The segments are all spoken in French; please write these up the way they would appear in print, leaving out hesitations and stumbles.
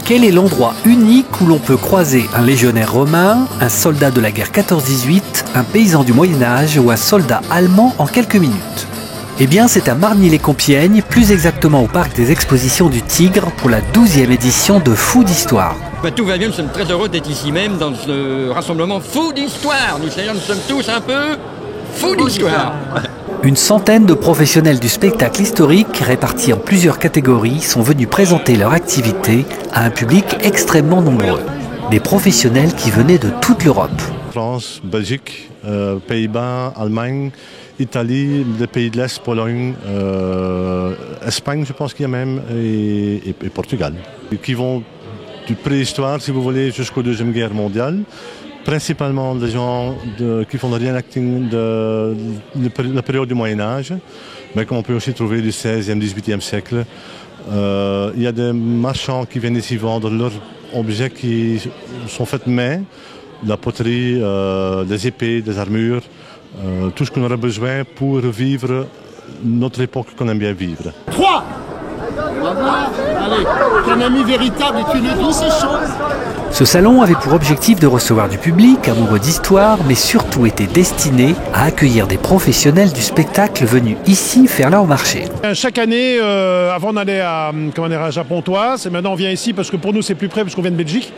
Quel est l'endroit unique où l'on peut croiser un légionnaire romain, un soldat de la guerre 14-18, un paysan du Moyen-Âge ou un soldat allemand en quelques minutes? Eh bien, c'est à Marny-les-Compiègnes, plus exactement au parc des expositions du Tigre, pour la 12e édition de Fou d'Histoire. Tout va bien, nous sommes très heureux d'être ici même dans ce rassemblement Fou d'Histoire. Nous sommes tous un peu fous d'histoire. Une centaine de professionnels du spectacle historique, répartis en plusieurs catégories, sont venus présenter leur activité à un public extrêmement nombreux. Des professionnels qui venaient de toute l'Europe. France, Belgique, Pays-Bas, Allemagne, Italie, les pays de l'Est, Pologne, Espagne, je pense qu'il y a même, et Portugal. Qui vont du préhistoire, si vous voulez, jusqu'aux Deuxième Guerre mondiale. Principalement des gens qui font le reenacting de la période du Moyen-Âge, mais qu'on peut aussi trouver du 16e, 18e siècle. Il y a des marchands qui viennent ici vendre leurs objets qui sont faits main, de la poterie, des épées, des armures, tout ce qu'on aurait besoin pour vivre notre époque qu'on aime bien vivre. 3. Allez, qu'un ami véritable est une douce chose. Ce salon avait pour objectif de recevoir du public amoureux d'histoire, mais surtout était destiné à accueillir des professionnels du spectacle venus ici faire leur marché. Chaque année, avant d'aller à Pontoise, et maintenant on vient ici parce que pour nous c'est plus près parce qu'on vient de Belgique.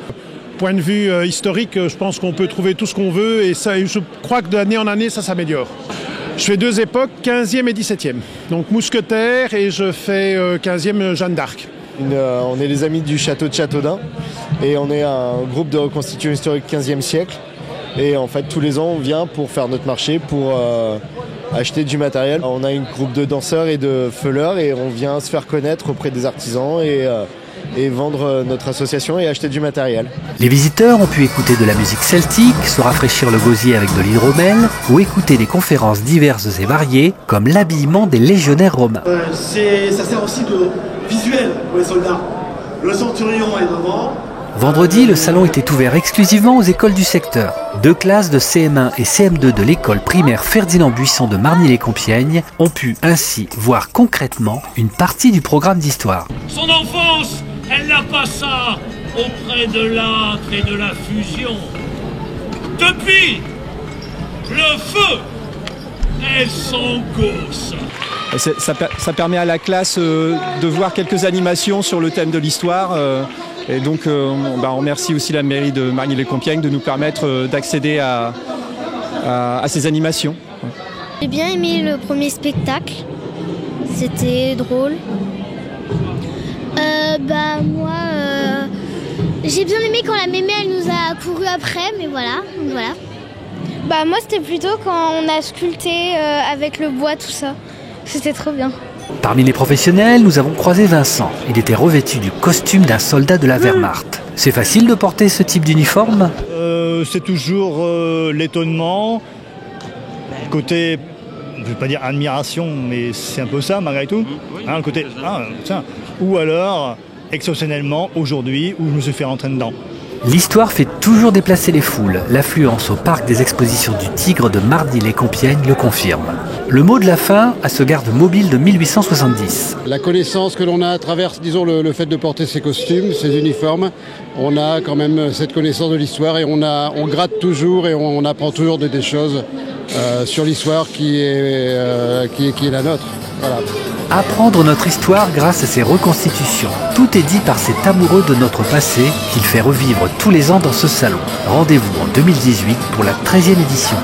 Point de vue historique, je pense qu'on peut trouver tout ce qu'on veut et je crois que d'année en année ça s'améliore. Je fais 2 époques, 15e et 17e. Donc mousquetaire et je fais 15e Jeanne d'Arc. On est les amis du château de Châteaudun et on est un groupe de reconstitution historique 15e siècle. Et en fait, tous les ans, on vient pour faire notre marché, pour acheter du matériel. On a une groupe de danseurs et de feuleurs et on vient se faire connaître auprès des artisans et vendre notre association et acheter du matériel. Les visiteurs ont pu écouter de la musique celtique, se rafraîchir le gosier avec de l'hydromel ou écouter des conférences diverses et variées comme l'habillement des légionnaires romains. Ça sert aussi de visuel pour les soldats. Le centurion est devant. Vendredi, le salon était ouvert exclusivement aux écoles du secteur. 2 classes de CM1 et CM2 de l'école primaire Ferdinand Buisson de Marny-les-Compiègnes ont pu ainsi voir concrètement une partie du programme d'histoire. Son enfance, elle la passa auprès de l'âtre et de la fusion. Depuis le feu et son gosse. Ça permet à la classe de voir quelques animations sur le thème de l'histoire. Et donc on remercie aussi la mairie de Marny-les-Compiègnes de nous permettre d'accéder à ces animations. J'ai bien aimé le premier spectacle, c'était drôle. Moi, j'ai bien aimé quand la mémé elle nous a couru après, mais voilà. Moi c'était plutôt quand on a sculpté avec le bois, tout ça. C'était trop bien. Parmi les professionnels, nous avons croisé Vincent. Il était revêtu du costume d'un soldat de la Wehrmacht. C'est facile de porter ce type d'uniforme ? C'est toujours l'étonnement, côté, je ne vais pas dire admiration, mais c'est un peu ça malgré tout. Le côté, ou alors, exceptionnellement, aujourd'hui, où je me suis fait rentrer dedans. L'histoire fait toujours déplacer les foules. L'affluence au parc des expositions du Tigre de Marny-les-Compiègnes le confirme. Le mot de la fin à ce garde mobile de 1870. La connaissance que l'on a à travers, disons, le fait de porter ces costumes, ces uniformes, on a quand même cette connaissance de l'histoire et on gratte toujours et on apprend toujours des choses sur l'histoire qui est la nôtre. Voilà. Apprendre notre histoire grâce à ces reconstitutions. Tout est dit par cet amoureux de notre passé qu'il fait revivre tous les ans dans ce salon. Rendez-vous en 2018 pour la 13e édition.